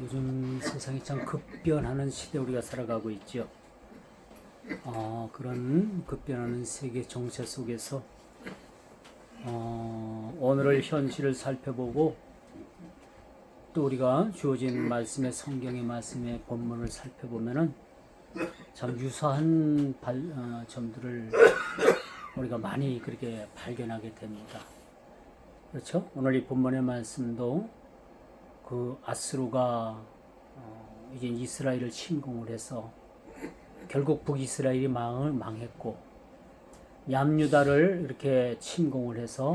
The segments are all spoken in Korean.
요즘 세상이 참 급변하는 시대 우리가 살아가고 있죠. 그런 급변하는 세계 정세 속에서 오늘의 현실을 살펴보고 또 우리가 주어진 말씀의 성경의 말씀의 본문을 살펴보면은 참 유사한 점들을 우리가 많이 그렇게 발견하게 됩니다. 그렇죠? 오늘 이 본문의 말씀도 그 아수르가 이제 이스라엘을 침공을 해서 결국 북이스라엘이 망했고 얌유다를 이렇게 침공을 해서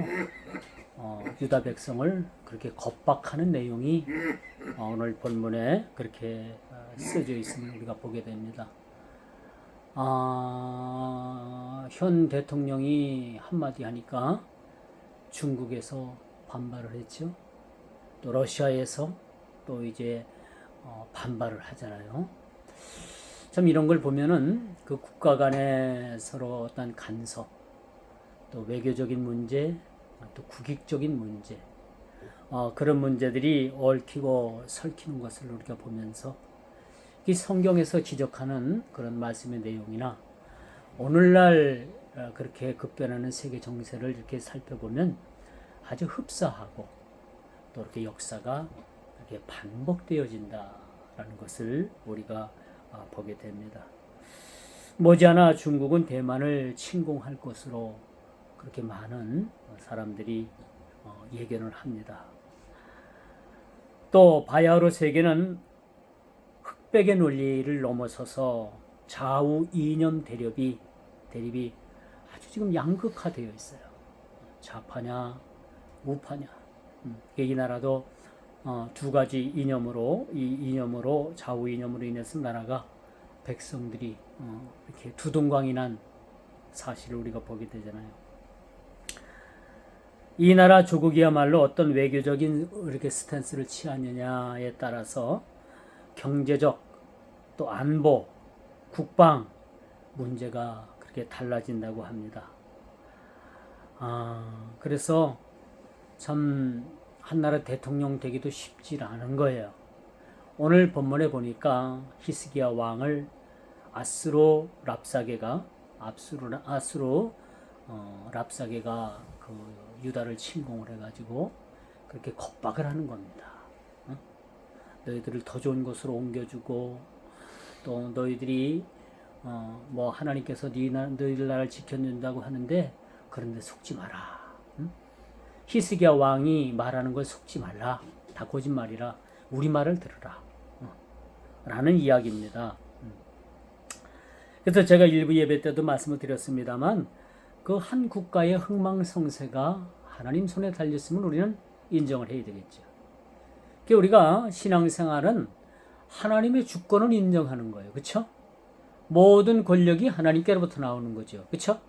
유다 백성을 그렇게 겁박하는 내용이 오늘 본문에 그렇게 쓰여져 있음을 우리가 보게 됩니다. 현 대통령이 한마디 하니까 중국에서 반발을 했죠. 또 러시아에서 또 이제 반발을 하잖아요. 참 이런 걸 보면은 그 국가 간의 서로 어떤 간섭, 또 외교적인 문제, 또 국익적인 문제, 그런 문제들이 얽히고 설키는 것을 우리가 보면서 이 성경에서 지적하는 그런 말씀의 내용이나 오늘날 그렇게 급변하는 세계 정세를 이렇게 살펴보면 아주 흡사하고 또 이렇게 역사가 이렇게 반복되어진다라는 것을 우리가 보게 됩니다. 머지않아 중국은 대만을 침공할 것으로 그렇게 많은 사람들이 예견을 합니다. 또 바야흐로 세계는 흑백의 논리를 넘어서서 좌우 이념 대립이 아주 지금 양극화되어 있어요. 좌파냐 우파냐. 이 나라도 두 가지 이념으로 좌우 이념으로 인해서 나라가 백성들이 이렇게 두동강이 난 사실을 우리가 보게 되잖아요. 이 나라 조국이야말로 어떤 외교적인 이렇게 스탠스를 취하느냐에 따라서 경제적 또 안보, 국방 문제가 그렇게 달라진다고 합니다. 그래서 참 한나라 대통령 되기도 쉽지 않은 거예요. 오늘 본문에 보니까 히스기야 왕을 아수르 랍사게가 그 유다를 침공을 해가지고 그렇게 겁박을 하는 겁니다. 너희들을 더 좋은 곳으로 옮겨주고 또 너희들이 뭐 하나님께서 너희들 나라를 지켜준다고 하는데 그런데 속지 마라. 히스기야 왕이 말하는 걸 속지 말라. 다 거짓말이라 우리 말을 들으라. 라는 이야기입니다. 그래서 제가 일부 예배 때도 말씀을 드렸습니다만 그 한 국가의 흥망성쇠가 하나님 손에 달렸으면 우리는 인정을 해야 되겠죠. 그러니까 우리가 신앙생활은 하나님의 주권을 인정하는 거예요. 그렇죠? 모든 권력이 하나님께로부터 나오는 거죠. 그렇죠?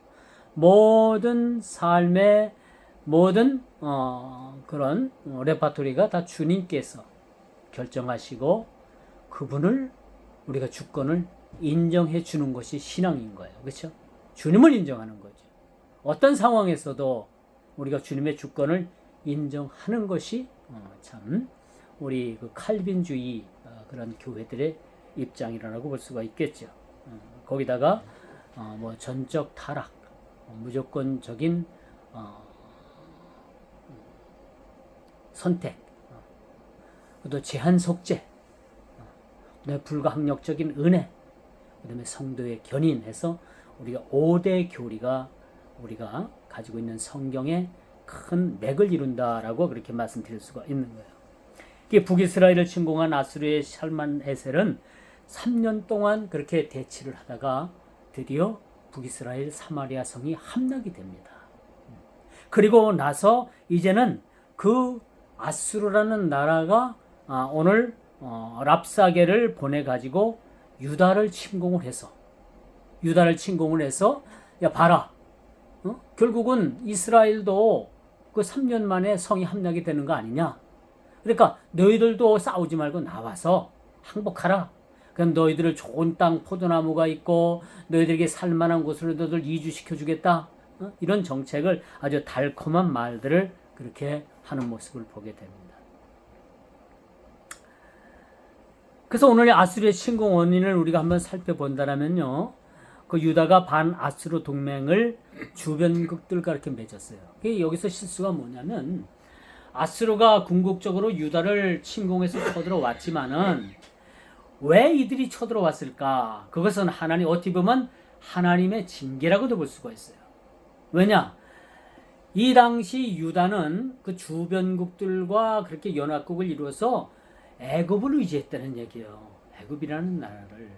모든 삶의 모든 그런 레파토리가 다 주님께서 결정하시고 그분을 우리가 주권을 인정해 주는 것이 신앙인 거예요. 그렇죠? 주님을 인정하는 거죠. 어떤 상황에서도 우리가 주님의 주권을 인정하는 것이 참 우리 그 칼빈주의 그런 교회들의 입장이라고 볼 수가 있겠죠. 거기다가 뭐 전적 타락, 무조건적인 선택, 또 제한 속죄, 불가항력적인 은혜, 그다음에 성도의 견인해서 우리가 5대 교리가 우리가 가지고 있는 성경의 큰 맥을 이룬다라고 그렇게 말씀드릴 수가 있는 거예요. 이게 북이스라엘을 침공한 아수르의 샬만에셀은 3년 동안 그렇게 대치를 하다가 드디어 북이스라엘 사마리아 성이 함락이 됩니다. 그리고 나서 이제는 그 아수르라는 나라가 오늘 랍사게를 보내가지고 유다를 침공을 해서 야 봐라, 결국은 이스라엘도 그 3년 만에 성이 함락이 되는 거 아니냐. 그러니까 너희들도 싸우지 말고 나와서 항복하라. 그럼 너희들을 좋은 땅 포도나무가 있고 너희들에게 살만한 곳으로 너희들 이주시켜 주겠다. 이런 정책을 아주 달콤한 말들을 그렇게 하는 모습을 보게 됩니다. 그래서 오늘 아수르의 침공 원인을 우리가 한번 살펴본다면요. 그 유다가 반 아수르 동맹을 주변국들과 이렇게 맺었어요. 여기서 실수가 뭐냐면 아수르가 궁극적으로 유다를 침공해서 쳐들어왔지만은 왜 이들이 쳐들어왔을까? 그것은 하나님 어떻게 보면 하나님의 징계라고도 볼 수가 있어요. 왜냐? 이 당시 유다는 그 주변국들과 그렇게 연합국을 이루어서 애굽을 의지했다는 얘기예요. 애굽이라는 나라를.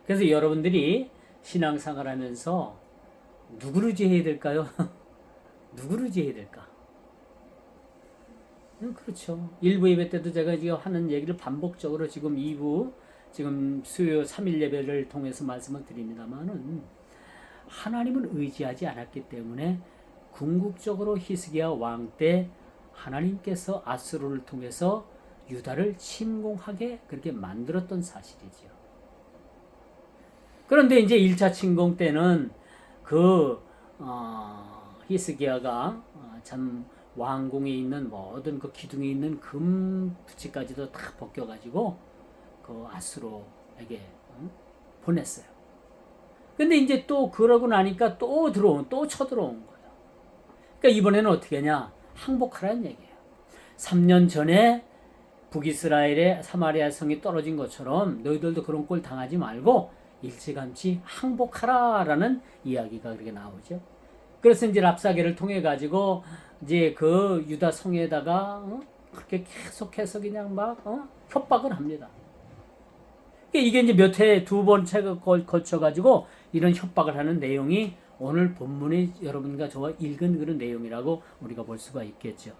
그래서 여러분들이 신앙생활 하면서 누구를 의지해야 될까요? 누구를 의지해야 될까? 그렇죠. 1부 예배 때도 제가 지금 하는 얘기를 반복적으로 지금 2부, 지금 수요 3일 예배를 통해서 말씀을 드립니다만은 하나님을 의지하지 않았기 때문에 궁극적으로 히스기야 왕 때 하나님께서 아수르를 통해서 유다를 침공하게 그렇게 만들었던 사실이죠. 그런데 이제 1차 침공 때는 그 히스기야가 참 왕궁에 있는 모든 그 기둥에 있는 금 부치까지도 다 벗겨가지고 그 아수르에게 보냈어요. 근데 이제 또 그러고 나니까 또 쳐들어온 거예요. 그러니까 이번에는 어떻게 하냐? 항복하라는 얘기예요. 3년 전에 북이스라엘의 사마리아 성이 떨어진 것처럼 너희들도 그런 꼴 당하지 말고 일찌감치 항복하라라는 이야기가 그렇게 나오죠. 그래서 이제 랍사게를 통해 가지고 이제 그 유다 성에다가 그렇게 계속해서 그냥 막 협박을 합니다. 이게 이제 몇 회 두 번째가 걸쳐 가지고 이런 협박을 하는 내용이 오늘 본문에 여러분과 저와 읽은 그런 내용이라고 우리가 볼 수가 있겠죠.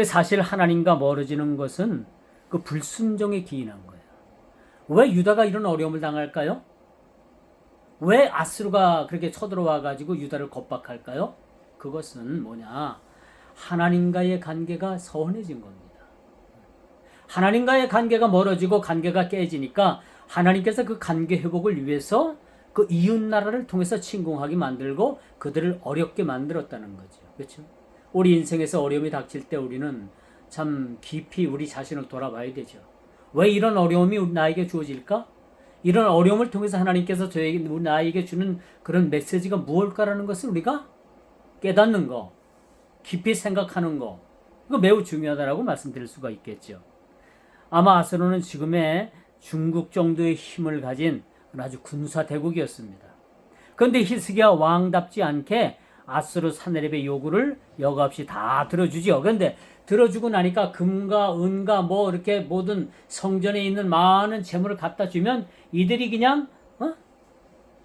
사실 하나님과 멀어지는 것은 그 불순종에 기인한 거예요. 왜 유다가 이런 어려움을 당할까요? 왜 아수르가 그렇게 쳐들어와 가지고 유다를 겁박할까요? 그것은 뭐냐? 하나님과의 관계가 서운해진 겁니다. 하나님과의 관계가 멀어지고 관계가 깨지니까 하나님께서 그 관계 회복을 위해서 그 이웃 나라를 통해서 침공하게 만들고 그들을 어렵게 만들었다는 거죠. 그렇죠? 우리 인생에서 어려움이 닥칠 때 우리는 참 깊이 우리 자신을 돌아봐야 되죠. 왜 이런 어려움이 나에게 주어질까? 이런 어려움을 통해서 하나님께서 나에게 주는 그런 메시지가 무엇일까라는 것을 우리가 깨닫는 거, 깊이 생각하는 거, 이거 매우 중요하다라고 말씀드릴 수가 있겠죠. 아마 아수르는 지금의 중국 정도의 힘을 가진 아주 군사 대국이었습니다. 그런데 히스기야 왕답지 않게 아수르 사네립의 요구를 여과없이 다 들어주지요. 그런데 들어주고 나니까 금과 은과 뭐 이렇게 모든 성전에 있는 많은 재물을 갖다 주면 이들이 그냥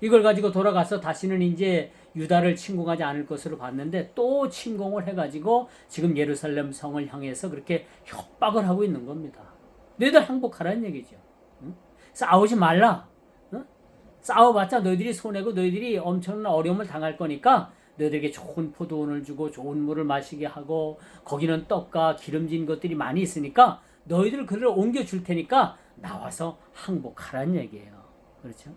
이걸 가지고 돌아가서 다시는 이제 유다를 침공하지 않을 것으로 봤는데 또 침공을 해가지고 지금 예루살렘 성을 향해서 그렇게 협박을 하고 있는 겁니다. 너희들 항복하라는 얘기죠. 싸우지 말라. 싸워봤자 너희들이 손해고 너희들이 엄청난 어려움을 당할 거니까 너희들에게 좋은 포도원을 주고 좋은 물을 마시게 하고 거기는 떡과 기름진 것들이 많이 있으니까 너희들 그를 옮겨줄 테니까 나와서 항복하라는 얘기예요. 그렇죠?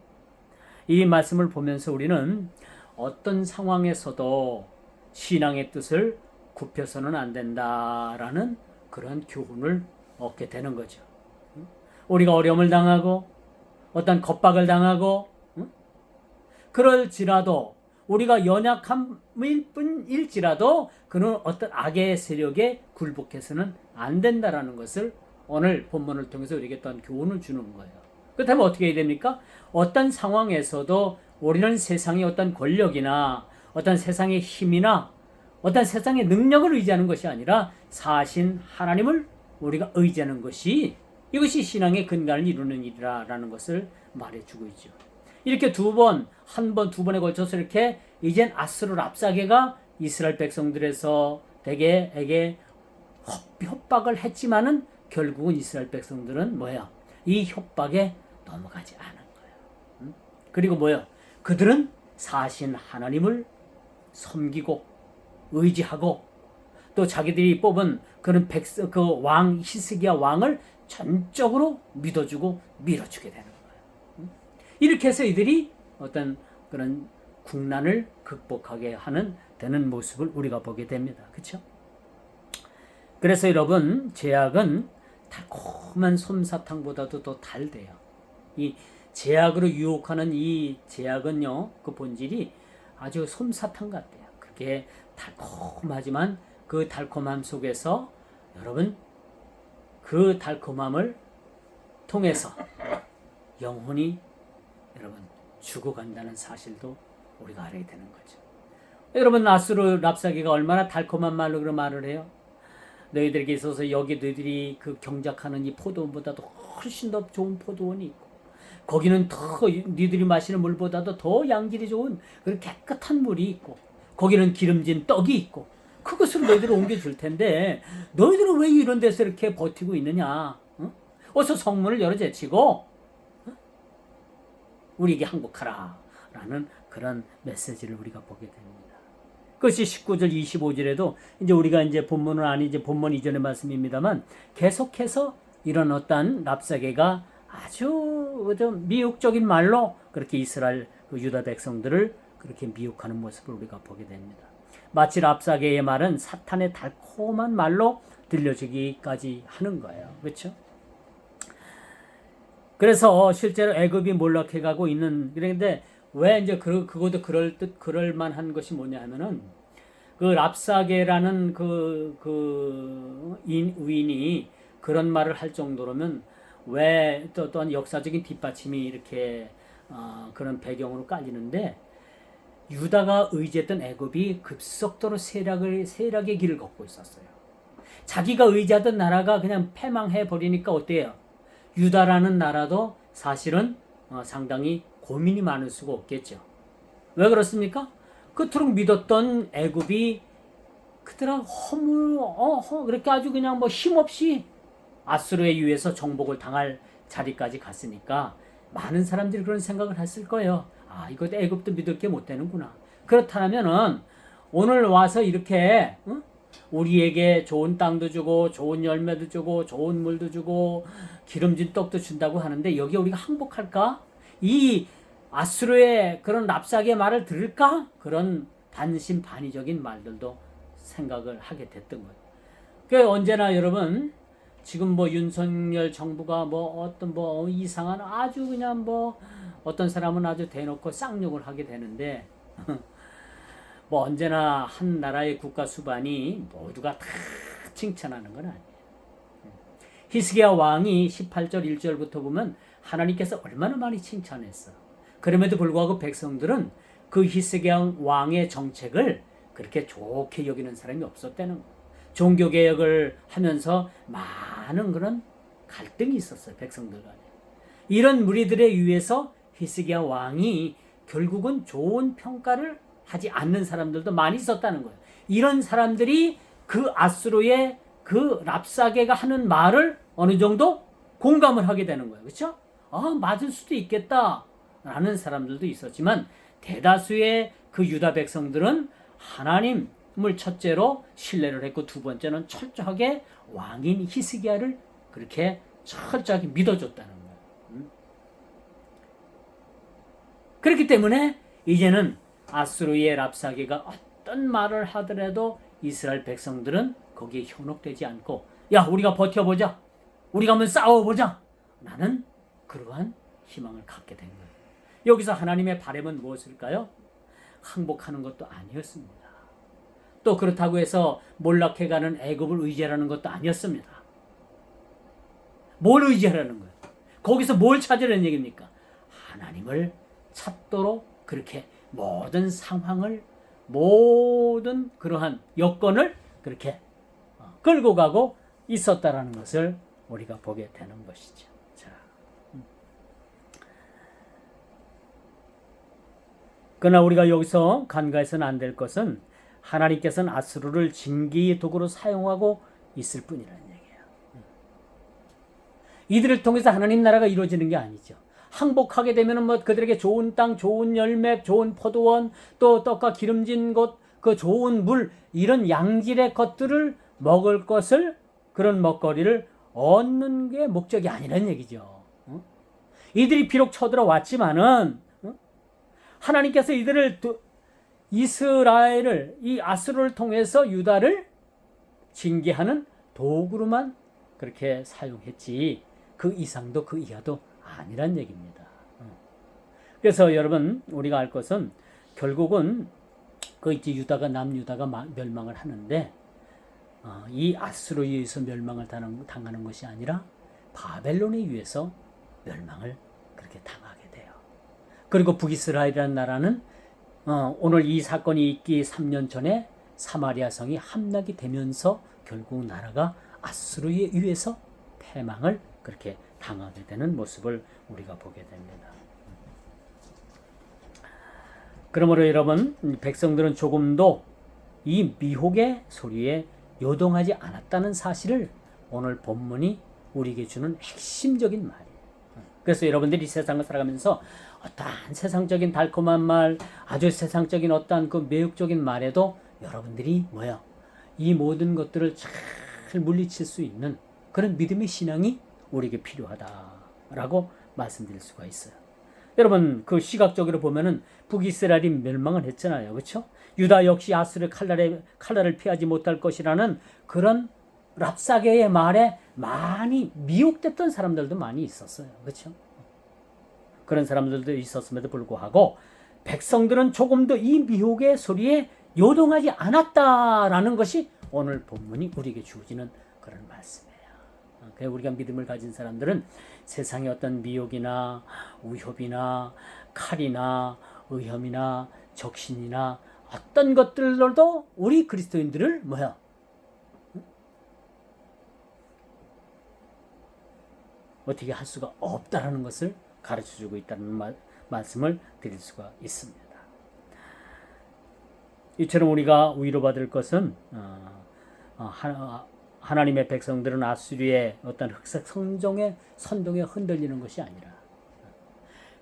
이 말씀을 보면서 우리는 어떤 상황에서도 신앙의 뜻을 굽혀서는 안 된다라는 그런 교훈을 얻게 되는 거죠. 우리가 어려움을 당하고 어떤 겁박을 당하고 그럴지라도 우리가 연약함일 뿐일지라도 그는 어떤 악의 세력에 굴복해서는 안 된다라는 것을 오늘 본문을 통해서 우리에게 또한 교훈을 주는 거예요. 그렇다면 어떻게 해야 됩니까? 어떤 상황에서도 우리는 세상의 어떤 권력이나 어떤 세상의 힘이나 어떤 세상의 능력을 의지하는 것이 아니라 사신 하나님을 우리가 의지하는 것이 이것이 신앙의 근간을 이루는 일이라는 것을 말해주고 있죠. 이렇게 두 번에 걸쳐서 이렇게 이젠 아수르 랍사게가 이스라엘 백성들에서 대개에게 협박을 했지만은 결국은 이스라엘 백성들은 뭐야? 이 협박에 넘어가지 않은 거예요. 그리고 뭐야? 그들은 사신 하나님을 섬기고 의지하고 또 자기들이 뽑은 그런 그 왕 히스기야 왕을 전적으로 믿어주고 밀어주게 되는 거예요. 이렇게 해서 이들이 어떤 그런 국난을 극복하게 되는 모습을 우리가 보게 됩니다. 그렇죠? 그래서 여러분, 제약은 달콤한 솜사탕보다도 더 달대요. 이 제약으로 유혹하는 이 제약은요, 그 본질이 아주 솜사탕 같대요. 그게 달콤하지만 그 달콤함 속에서 여러분, 그 달콤함을 통해서 영혼이 여러분 죽어간다는 사실도 우리가 알아야 되는 거죠. 여러분, 아수르 랍사기가 얼마나 달콤한 말로 그런 말을 해요. 너희들에게 있어서 여기 너희들이 그 경작하는 이 포도원보다도 훨씬 더 좋은 포도원이 있고, 거기는 더 너희들이 마시는 물보다도 더 양질이 좋은 그런 깨끗한 물이 있고, 거기는 기름진 떡이 있고, 그것으로 너희들을 옮겨줄 텐데 너희들은 왜 이런 데서 이렇게 버티고 있느냐? 어서 성문을 열어 제치고 우리에게 항복하라 라는 그런 메시지를 우리가 보게 됩니다. 그것이 19절 25절에도 이제 우리가 이제 본문은 아니지 본문 이전의 말씀입니다만 계속해서 이런 어떤 랍사게가 아주 좀 미혹적인 말로 그렇게 이스라엘 그 유다 백성들을 그렇게 미혹하는 모습을 우리가 보게 됩니다. 마치 랍사게의 말은 사탄의 달콤한 말로 들려지기까지 하는 거예요. 그렇죠? 그래서 실제로 애굽이 몰락해가고 있는, 그런데 왜 이제 그것도 그럴 만한 것이 뭐냐 하면은 그 랍사게라는 위인이 그런 말을 할 정도로면 왜 또한 역사적인 뒷받침이 이렇게 그런 배경으로 깔리는데, 유다가 의지했던 애굽이 급속도로 세락의 길을 걷고 있었어요. 자기가 의지하던 나라가 그냥 패망해 버리니까 어때요? 유다라는 나라도 사실은 상당히 고민이 많을 수가 없겠죠. 왜 그렇습니까? 그토록 믿었던 애굽이 그들아 그렇게 아주 그냥 뭐 힘없이 아수르에 의해서 정복을 당할 자리까지 갔으니까 많은 사람들이 그런 생각을 했을 거예요. 아, 이거 애굽도 믿을 게 못 되는구나. 그렇다면은 오늘 와서 이렇게 우리에게 좋은 땅도 주고 좋은 열매도 주고 좋은 물도 주고 기름진 떡도 준다고 하는데 여기에 우리가 항복할까? 이 아수르의 그런 랍사게 말을 들을까? 그런 반신반의적인 말들도 생각을 하게 됐던 거예요. 그 언제나 여러분, 지금 뭐 윤석열 정부가 뭐 어떤 뭐 이상한 아주 그냥 뭐 어떤 사람은 아주 대놓고 쌍욕을 하게 되는데 뭐 언제나 한 나라의 국가 수반이 모두가 다 칭찬하는 건 아니에요. 히스기야 왕이 18절 1절부터 보면 하나님께서 얼마나 많이 칭찬했어. 그럼에도 불구하고 백성들은 그 히스기야 왕의 정책을 그렇게 좋게 여기는 사람이 없었다는 거예요. 종교개혁을 하면서 많은 그런 갈등이 있었어요. 백성들 간에. 이런 무리들에 의해서 히스기야 왕이 결국은 좋은 평가를 하지 않는 사람들도 많이 있었다는 거예요. 이런 사람들이 그 아수르의 그 랍사게가 하는 말을 어느 정도 공감을 하게 되는 거예요. 그렇죠? 맞을 수도 있겠다라는 사람들도 있었지만 대다수의 그 유다 백성들은 하나님을 첫째로 신뢰를 했고 두 번째는 철저하게 왕인 히스기야를 그렇게 철저하게 믿어줬다는 거예요. 그렇기 때문에 이제는 아수르의 랍사게가 어떤 말을 하더라도 이스라엘 백성들은 거기에 현혹되지 않고, 야, 우리가 버텨보자, 우리가 한번 싸워보자 라는 그러한 희망을 갖게 된 거예요. 여기서 하나님의 바람은 무엇일까요? 항복하는 것도 아니었습니다. 또 그렇다고 해서 몰락해가는 애굽을 의지하라는 것도 아니었습니다. 뭘 의지하라는 거예요? 거기서 뭘 찾으라는 얘기입니까? 하나님을 찾도록 그렇게 모든 상황을, 모든 그러한 여건을 그렇게 끌고 가고 있었다라는 것을 우리가 보게 되는 것이죠. 자, 그러나 우리가 여기서 간과해서는 안 될 것은 하나님께서는 아수르를 징계의 도구로 사용하고 있을 뿐이라는 얘기예요. 이들을 통해서 하나님 나라가 이루어지는 게 아니죠. 항복하게 되면은 뭐 그들에게 좋은 땅, 좋은 열매, 좋은 포도원, 또 떡과 기름진 것, 그 좋은 물, 이런 양질의 것들을 먹을 것을, 그런 먹거리를 얻는 게 목적이 아니라는 얘기죠. 이들이 비록 쳐들어왔지만은 하나님께서 이들을 이스라엘을, 이 아수르를 통해서 유다를 징계하는 도구로만 그렇게 사용했지 그 이상도 그 이하도 아니란 얘기입니다. 그래서 여러분 우리가 알 것은 결국은 그 이제 유다가 남유다가 멸망을 하는데 이 아수르에 의해서 멸망을 당하는 것이 아니라 바벨론에 의해서 멸망을 그렇게 당하게 돼요. 그리고 북이스라엘이라는 나라는 오늘 이 사건이 있기 3년 전에 사마리아 성이 함락이 되면서 결국 나라가 아수르에 의해서 패망을 그렇게 당하게 되는 모습을 우리가 보게 됩니다. 그러므로 여러분 백성들은 조금도 이 미혹의 소리에 요동하지 않았다는 사실을 오늘 본문이 우리에게 주는 핵심적인 말이에요. 그래서 여러분들이 세상을 살아가면서 어떠한 세상적인 달콤한 말, 아주 세상적인 어떠한 그 매혹적인 말에도 여러분들이 이 모든 것들을 잘 물리칠 수 있는 그런 믿음의 신앙이 우리에게 필요하다라고 말씀드릴 수가 있어요. 여러분 그 시각적으로 보면은 북이스라엘이 멸망을 했잖아요. 그렇죠? 유다 역시 아수르의 칼날을 피하지 못할 것이라는 그런 랍사게의 말에 많이 미혹됐던 사람들도 많이 있었어요. 그렇죠? 그런 사람들도 있었음에도 불구하고 백성들은 조금도 이 미혹의 소리에 요동하지 않았다라는 것이 오늘 본문이 우리에게 주어지는 그런 말씀이에요. 그래서 우리가 믿음을 가진 사람들은 세상의 어떤 미혹이나 위협이나 칼이나 의험이나 적신이나 어떤 것들로도 우리 그리스도인들을 어떻게 할 수가 없다라는 것을 가르쳐주고 있다는 말씀을 드릴 수가 있습니다. 이처럼 우리가 위로받을 것은 하나님의 백성들은 아수리의 어떤 흑색 선동에 흔들리는 것이 아니라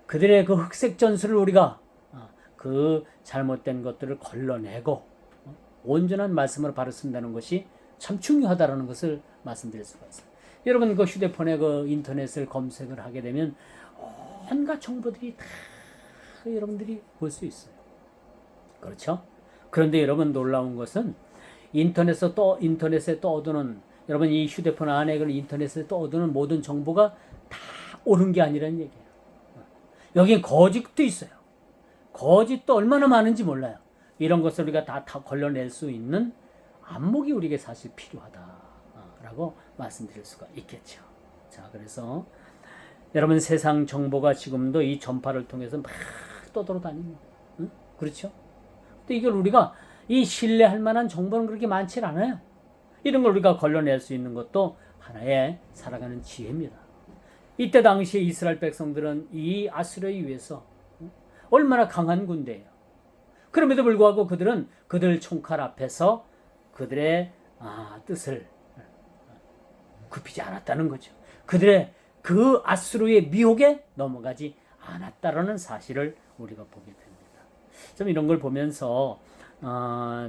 그들의 그 흑색 전술을 우리가 그 잘못된 것들을 걸러내고 온전한 말씀으로 바로 쓴다는 것이 참 중요하다는 것을 말씀드릴 수가 있어요. 여러분 그 휴대폰에 그 인터넷을 검색을 하게 되면 온갖 정보들이 다 여러분들이 볼 수 있어요. 그렇죠? 그런데 여러분 놀라운 것은 인터넷에 떠오르는 여러분 이 휴대폰 안에 그 인터넷에 떠오르는 모든 정보가 다 옳은 게 아니라는 얘기예요. 여기 거짓도 있어요. 거짓도 얼마나 많은지 몰라요. 이런 것을 우리가 다 걸러낼 수 있는 안목이 우리에게 사실 필요하다라고 말씀드릴 수가 있겠죠. 자, 그래서 여러분 세상 정보가 지금도 이 전파를 통해서 막 떠돌아다닙니다. 응? 그렇죠? 근데 이걸 우리가 이 신뢰할 만한 정보는 그렇게 많지 않아요. 이런 걸 우리가 걸러낼 수 있는 것도 하나의 살아가는 지혜입니다. 이때 당시에 이스라엘 백성들은 이 아수르에 의해서 얼마나 강한 군대예요. 그럼에도 불구하고 그들은 그들 총칼 앞에서 그들의 뜻을 굽히지 않았다는 거죠. 그들의 그 아수르의 미혹에 넘어가지 않았다라는 사실을 우리가 보게 됩니다. 좀 이런 걸 보면서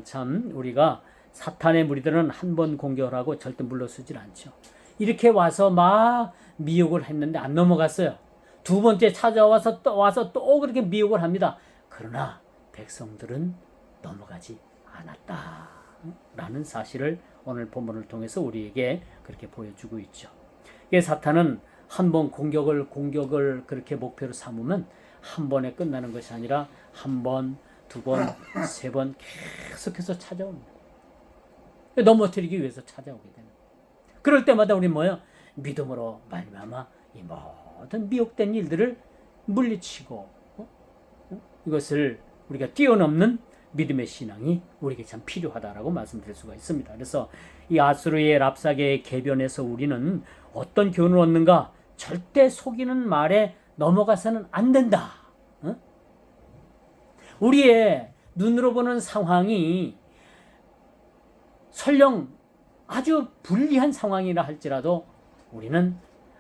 참 우리가 사탄의 무리들은 한 번 공격을 하고 절대 물러서질 않죠. 이렇게 와서 막 미혹을 했는데 안 넘어갔어요. 두 번째 찾아와서 또 그렇게 미혹을 합니다. 그러나 백성들은 넘어가지 않았다라는 사실을 오늘 본문을 통해서 우리에게 그렇게 보여주고 있죠. 이게 사탄은 한 번 공격을 그렇게 목표로 삼으면 한 번에 끝나는 것이 아니라 한 번, 두 번, 세 번 계속해서 찾아옵니다. 넘어뜨리기 위해서 찾아오게 되는. 그럴 때마다 우리 믿음으로 말미암아 이 모든 미혹된 일들을 물리치고 이것을 우리가 뛰어넘는 믿음의 신앙이 우리에게 참 필요하다라고 말씀드릴 수가 있습니다. 그래서 이 아수르의 랍사게의 개변에서 우리는 어떤 교훈을 얻는가? 절대 속이는 말에 넘어가서는 안 된다. 우리의 눈으로 보는 상황이 설령 아주 불리한 상황이라 할지라도 우리는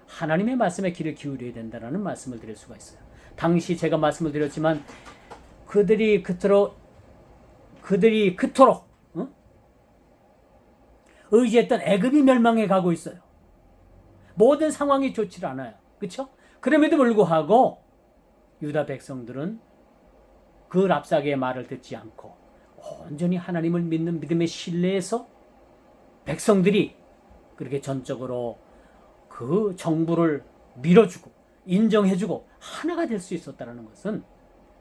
하나님의 말씀에 귀를 기울여야 된다는 말씀을 드릴 수가 있어요. 당시 제가 말씀을 드렸지만 그들이 그토록 의지했던 애굽이 멸망해 가고 있어요. 모든 상황이 좋지 않아요. 그렇죠? 그럼에도 불구하고 유다 백성들은 그 랍사게의 말을 듣지 않고 온전히 하나님을 믿는 믿음의 신뢰에서 백성들이 그렇게 전적으로 그 정부를 밀어주고 인정해주고 하나가 될 수 있었다는 것은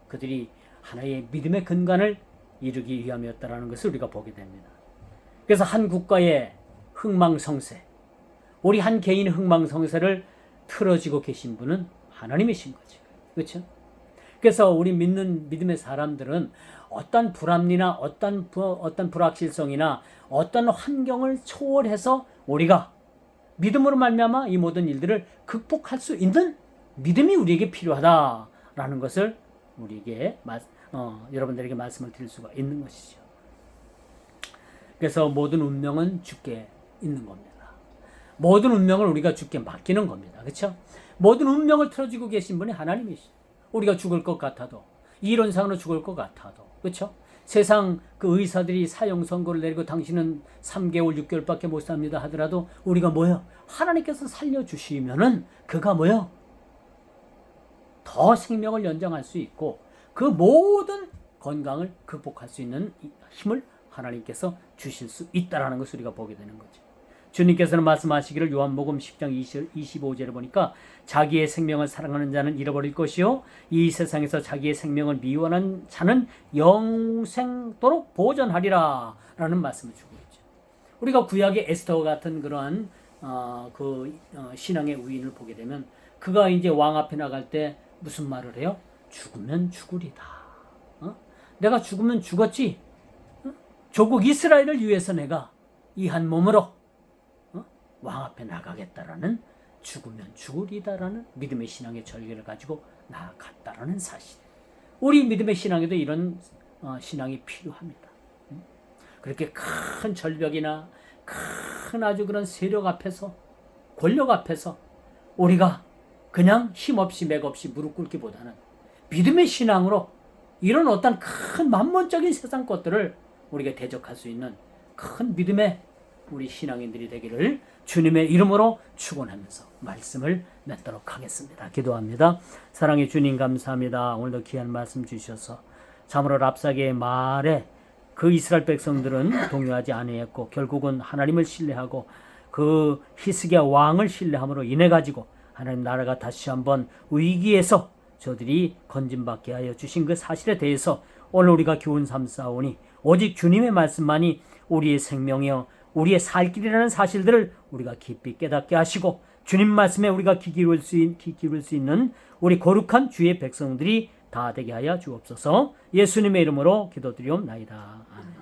그들이 하나의 믿음의 근간을 이루기 위함이었다는 것을 우리가 보게 됩니다. 그래서 한 국가의 흥망성쇠, 우리 한 개인의 흥망성쇠를 틀어지고 계신 분은 하나님이신 거죠. 그렇죠? 그래서 우리 믿는 믿음의 사람들은 어떤 불합리나 어떤 불확실성이나 어떤 환경을 초월해서 우리가 믿음으로 말미암아 이 모든 일들을 극복할 수 있는 믿음이 우리에게 필요하다라는 것을 우리에게 여러분들에게 말씀을 드릴 수가 있는 것이죠. 그래서 모든 운명은 주께 있는 겁니다. 모든 운명을 우리가 주께 맡기는 겁니다. 그렇죠? 모든 운명을 틀어지고 계신 분이 하나님이시죠. 우리가 죽을 것 같아도, 이론상으로 죽을 것 같아도, 그렇죠? 세상 그 의사들이 사형 선고를 내리고 당신은 3개월, 6개월밖에 못 삽니다 하더라도 우리가 뭐요? 하나님께서 살려주시면은 그가 뭐요? 더 생명을 연장할 수 있고 그 모든 건강을 극복할 수 있는 힘을 하나님께서 주실 수 있다라는 것을 우리가 보게 되는 거죠. 주님께서는 말씀하시기를 요한복음 10장 25절에 보니까 자기의 생명을 사랑하는 자는 잃어버릴 것이요 이 세상에서 자기의 생명을 미워하는 자는 영생토록 보존하리라 라는 말씀을 주고 있죠. 우리가 구약의 에스더 같은 그러한 신앙의 우인을 보게 되면 그가 이제 왕 앞에 나갈 때 무슨 말을 해요? 죽으면 죽으리다. 내가 죽으면 죽었지. 조국 이스라엘을 위해서 내가 이 한 몸으로 왕 앞에 나가겠다라는 죽으면 죽으리다라는 믿음의 신앙의 절개를 가지고 나아갔다라는 사실. 우리 믿음의 신앙에도 이런 신앙이 필요합니다. 그렇게 큰 절벽이나 큰 아주 그런 세력 앞에서 권력 앞에서 우리가 그냥 힘없이 맥없이 무릎 꿇기보다는 믿음의 신앙으로 이런 어떤 큰 만몬적인 세상 것들을 우리가 대적할 수 있는 큰 믿음의 우리 신앙인들이 되기를 주님의 이름으로 축원하면서 말씀을 맺도록 하겠습니다. 기도합니다. 사랑의 주님 감사합니다. 오늘도 귀한 말씀 주셔서 참으로 랍사게의 말에 그 이스라엘 백성들은 동요하지 아니했고 결국은 하나님을 신뢰하고 그 히스기야 왕을 신뢰함으로 인해 가지고 하나님 나라가 다시 한번 위기에서 저들이 건진받게 하여 주신 그 사실에 대해서 오늘 우리가 교훈 삼사오니 오직 주님의 말씀만이 우리의 생명이요 우리의 살 길이라는 사실들을 우리가 깊이 깨닫게 하시고 주님 말씀에 우리가 귀 기울일 수 있는 우리 거룩한 주의 백성들이 다 되게 하여 주옵소서. 예수님의 이름으로 기도드리옵나이다. 아멘.